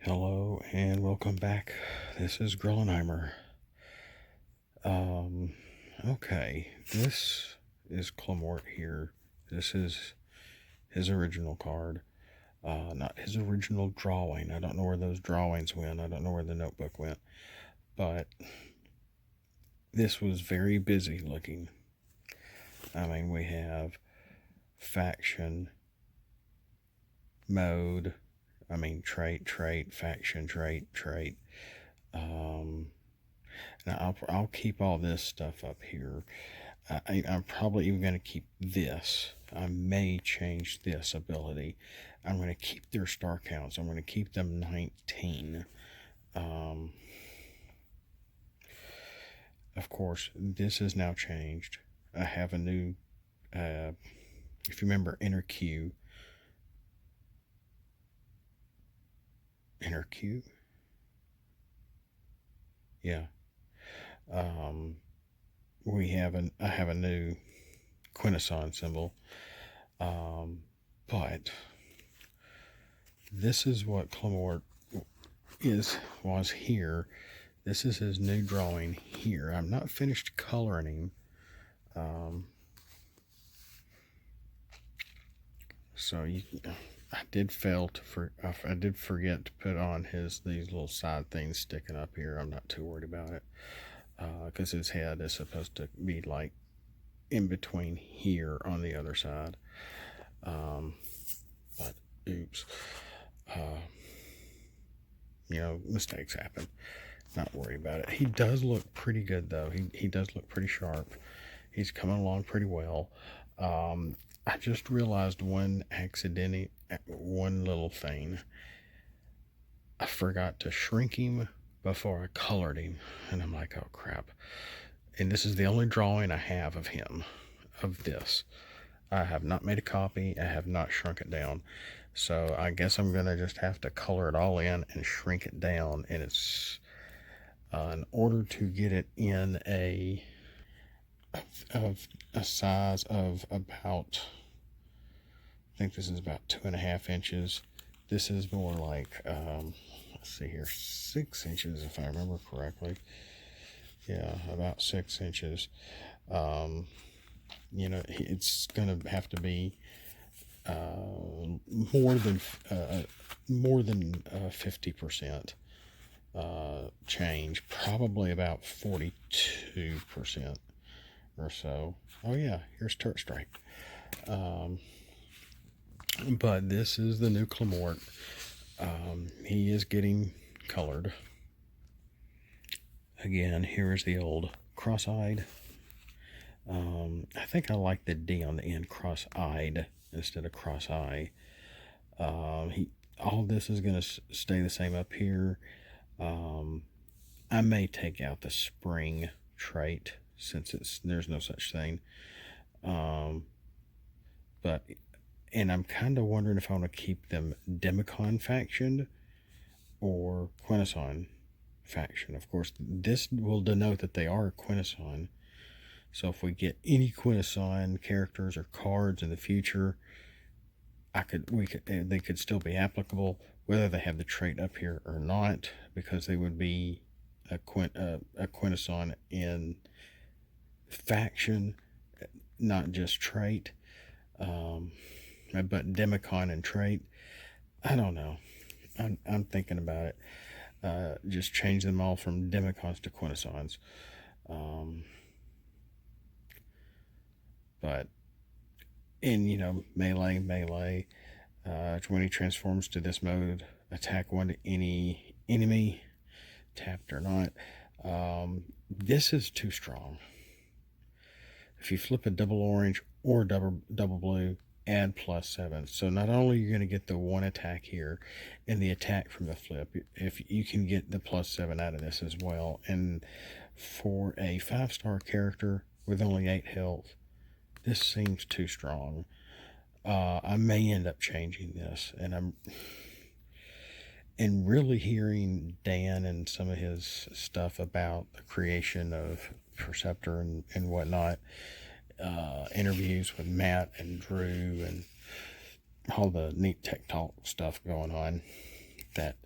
Hello and welcome back. This is Grillenheimer. Okay, this is Clemort here. This is his original card. Not his original drawing. I don't know where those drawings went. I don't know where the notebook went. But this was very busy looking. I mean, we have faction, mode, trait, faction, trait. Now I'll keep all this stuff up here. I'm probably even going to keep this. I may change this ability. I'm going to keep their star counts. I'm going to keep them 19. Of course, this is now changed. I have a new, if you remember, Inner Q. Yeah. I have a new Quintesson symbol. But this is what Clemort was here. This is his new drawing here. I'm not finished coloring him. I did forget to put on these little side things sticking up here. I'm not too worried about it because his head is supposed to be like in between here on the other side. But oops, mistakes happen. Not worried about it. He does look pretty good though. He does look pretty sharp. He's coming along pretty well. I just realized one little thing. I forgot to shrink him before I colored him, and I'm like, oh crap. And this is the only drawing I have of him, of this. I have not made a copy. I have not shrunk it down. So I guess I'm going to just have to color it all in and shrink it down. And it's in order to get it in a size of about, I think this is about 2.5 inches. This is more like, let's see here, 6 inches if I remember correctly. Yeah, about 6 inches. It's going to have to be more than 50% change, probably about 42% or so. Oh yeah, here's Turret Strike. But this is the new Clemort. He is getting colored. Again, here is the old cross-eyed. I think I like the D on the end, cross-eyed instead of cross-eye. All this is going to stay the same up here. I may take out the spring trait since there's no such thing. And I'm kind of wondering if I want to keep them Demacon faction or Quintesson faction. Of course, this will denote that they are Quintesson. So if we get any Quintesson characters or cards in the future, they could still be applicable, whether they have the trait up here or not, because they would be a Quintesson in faction, not just trait. But Demacon and trait, I don't know. I'm thinking about it. Just change them all from Demacons to Quintessons. But in melee, when he transforms to this mode, attack one to any enemy, tapped or not. This is too strong. If you flip a double orange or double blue, add +7. So not only are you going to get the one attack here and the attack from the flip, if you can get the +7 out of this as well. And for a 5-star character with only 8 health, this seems too strong. I may end up changing this, and really hearing Dan and some of his stuff about the creation of Perceptor and whatnot, interviews with Matt and Drew and all the neat tech talk stuff going on, that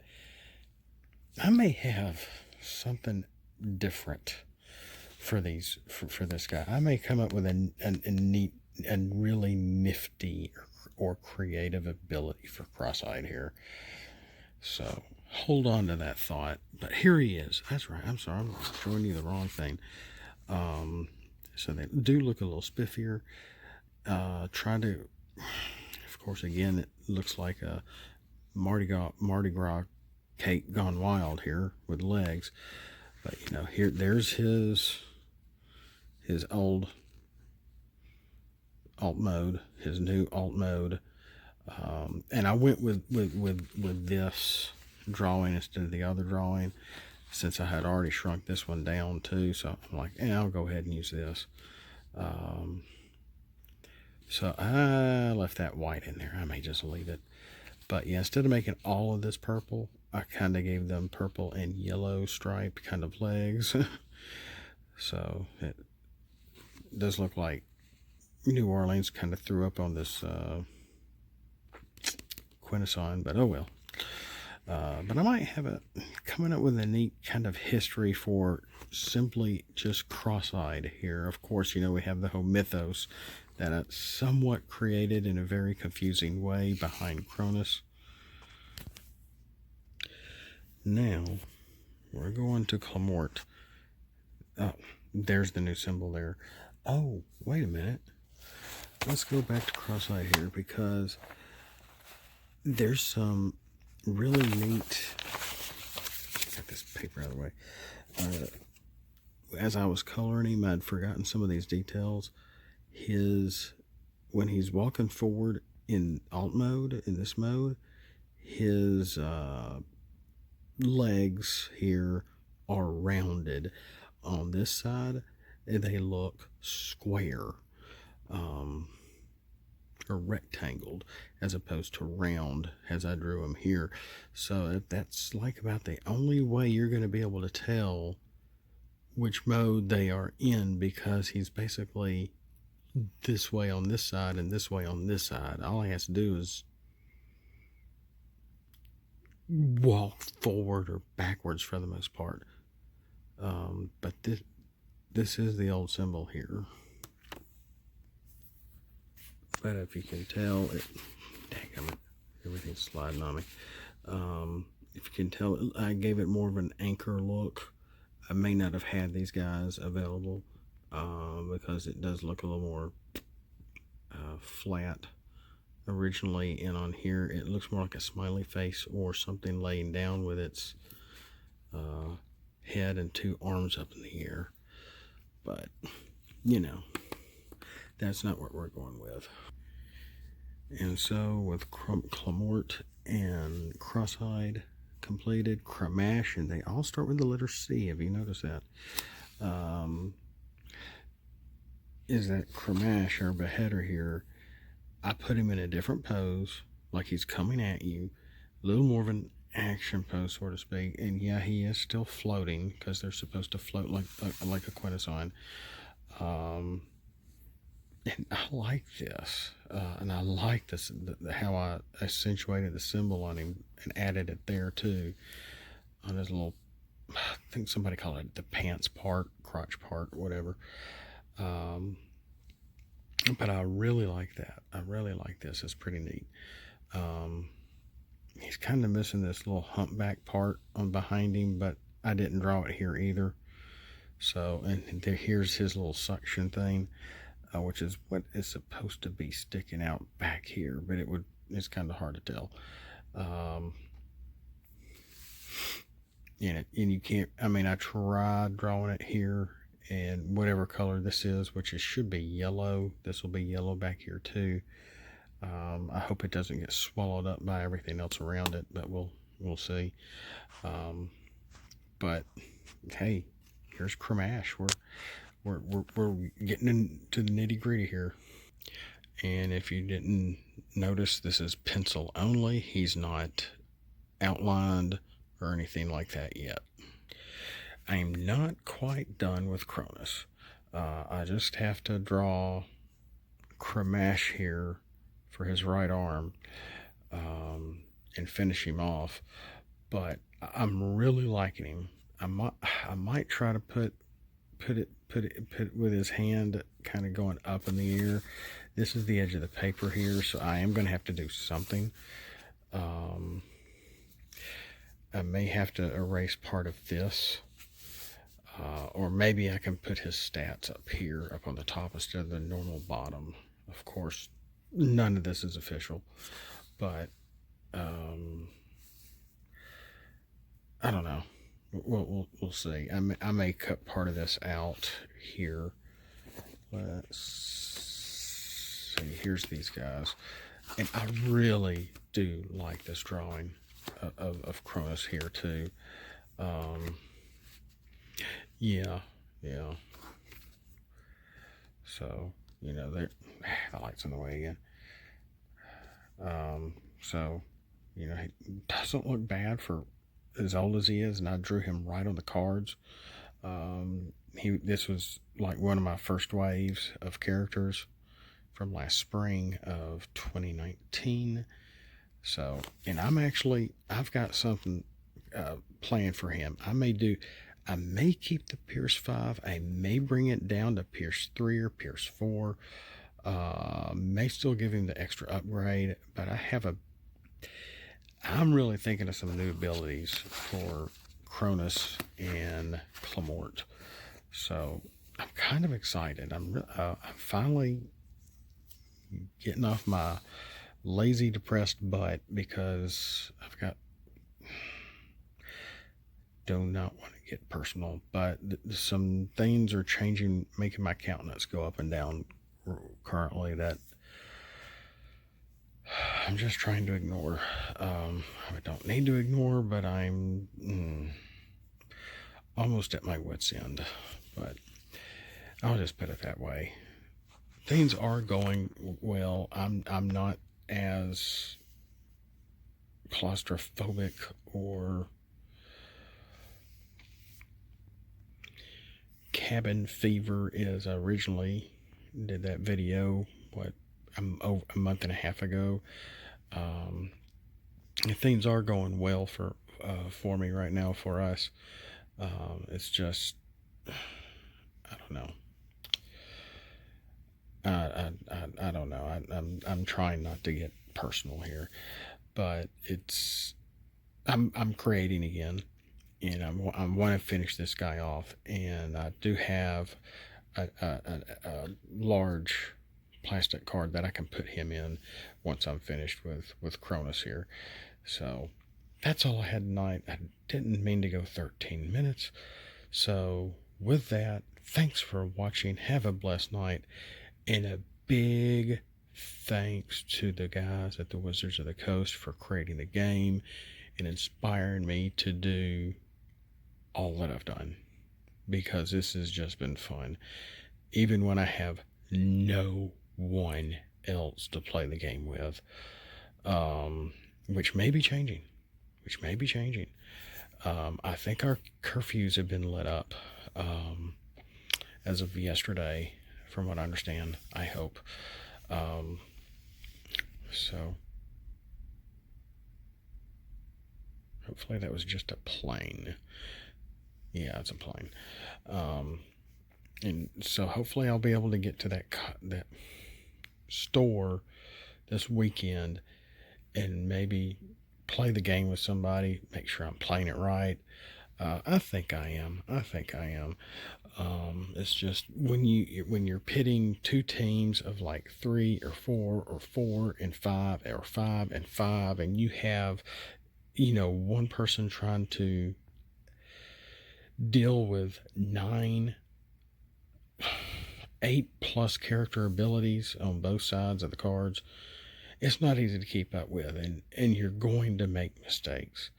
I may have something different for these for this guy. I may come up with a neat and really nifty or creative ability for cross-eyed here. So hold on to that thought. But here he is. That's right. I'm sorry, I'm showing you the wrong thing. So they do look a little spiffier. Try to, of course, again, it looks like a Mardi Gras cake gone wild here with legs. But here, there's his old alt mode, his new alt mode, and I went with this drawing instead of the other drawing, since I had already shrunk this one down too. So I'm like, I'll go ahead and use this. So I left that white in there. I may just leave it. But yeah, instead of making all of this purple, I kind of gave them purple and yellow striped kind of legs. So it does look like New Orleans kind of threw up on this Quintesson, but oh well. But I might have coming up with a neat kind of history for simply just cross-eyed here. Of course, we have the whole mythos that it's somewhat created in a very confusing way behind Cronus. Now, we're going to Clamort. Oh, there's the new symbol there. Oh, wait a minute. Let's go back to cross-eyed here, because there's some really neat... Get this paper out of the way. As I was coloring him, I'd forgotten some of these details. When he's walking forward in alt mode, in this mode, his legs here are rounded. On this side, they look square, or rectangled, as opposed to round as I drew them here. So that's like about the only way you're going to be able to tell which mode they are in, because he's basically this way on this side and this way on this side. All he has to do is walk forward or backwards for the most part. But this is the old symbol here. But if you can tell, everything's sliding on me. If you can tell, I gave it more of an anchor look. I may not have had these guys available because it does look a little more flat originally, and on here it looks more like a smiley face or something laying down with its head and two arms up in the air. But that's not what we're going with. And so with Clamort and Cross-eyed completed, Cramash, and they all start with the letter C. Have you noticed that? Is that Cramash, our beheader here, I put him in a different pose, like he's coming at you, a little more of an action pose, so to speak. And yeah, he is still floating, because they're supposed to float like a Quintesson. And I like this, and I like this, how I accentuated the symbol on him and added it there too, on his little, I think somebody called it the pants part, crotch part, whatever. But I really like that. I really like this. It's pretty neat. He's kind of missing this little humpback part on behind him, but I didn't draw it here either. So, and here's his little suction thing, which is what is supposed to be sticking out back here, but it's kind of hard to tell. And you can't, I tried drawing it here, and whatever color this is, which it should be yellow, this will be yellow back here too. I hope it doesn't get swallowed up by everything else around it, but we'll see. But hey, here's Cramash. We're getting into the nitty gritty here. And if you didn't notice, this is pencil only. He's not outlined or anything like that yet. I'm not quite done with Cronus. I just have to draw Cramash here for his right arm and finish him off. But I'm really liking him. I might try to put it with his hand kind of going up in the air. This is the edge of the paper here, so I am going to have to do something. Um, I may have to erase part of this, or maybe I can put his stats up here, up on the top instead of the normal bottom. Of course, none of this is official, but um, I don't know. We'll see. I may cut part of this out here. Let's see. Here's these guys, and I really do like this drawing of Cronus here too. Um, yeah, yeah. So the lights in the way again. So he doesn't look bad for as old as he is, and I drew him right on the cards. This was like one of my first waves of characters from last spring of 2019. So, and I've got something planned for him. I may keep the Pierce 5. I may bring it down to Pierce 3 or Pierce 4. May still give him the extra upgrade, but I'm really thinking of some new abilities for Cronus and Clamort. So I'm kind of excited. I'm finally getting off my lazy, depressed butt because do not want to get personal, but some things are changing, making my countenance go up and down currently that I'm just trying to ignore. I don't need to ignore, but I'm almost at my wit's end. But I'll just put it that way. Things are going well. I'm not as claustrophobic or cabin fever as I originally did that video a month and a half ago. Things are going well for me right now, for us. It's just I don't know. I don't know. I'm trying not to get personal here, but I'm creating again, and I want to finish this guy off, and I do have a large plastic card that I can put him in once I'm finished with Cronus here. So that's all I had tonight. I didn't mean to go 13 minutes. So with that, thanks for watching. Have a blessed night, and a big thanks to the guys at the Wizards of the Coast for creating the game and inspiring me to do all that I've done, because this has just been fun, even when I have no one else to play the game with, which may be changing. I think our curfews have been let up as of yesterday, from what I understand. I hope. So hopefully that was just a plane. Yeah, it's a plane. And so hopefully I'll be able to get to that store this weekend and maybe play the game with somebody, make sure I'm playing it right. I think I am. It's just when you're pitting two teams of like 3 or 4 or 4 and 5 or 5 and 5, and you have one person trying to deal with 8+ character abilities on both sides of the cards, it's not easy to keep up with, and you're going to make mistakes.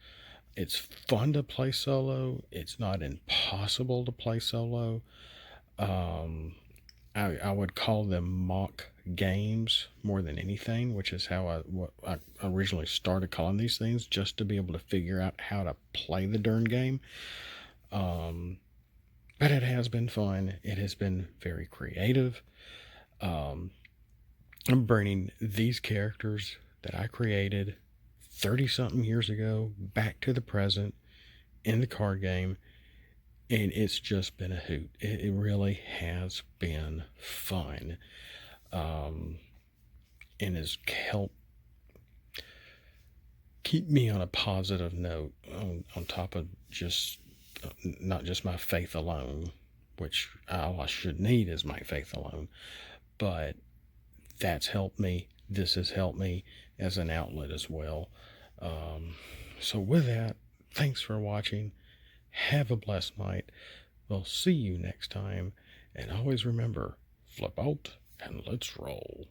It's fun to play solo. It's not impossible to play solo. I would call them mock games more than anything, which is how I originally started calling these things, just to be able to figure out how to play the darn game. But it has been fun. It has been very creative. I'm bringing these characters that I created 30 something years ago back to the present in the card game, and it's just been a hoot. It really has been fun, and has helped keep me on a positive note, on top of just not just my faith alone, which all I should need is my faith alone, but that's helped me. This has helped me as an outlet as well. So with that, thanks for watching. Have a blessed night. We'll see you next time. And always remember, flip out and let's roll.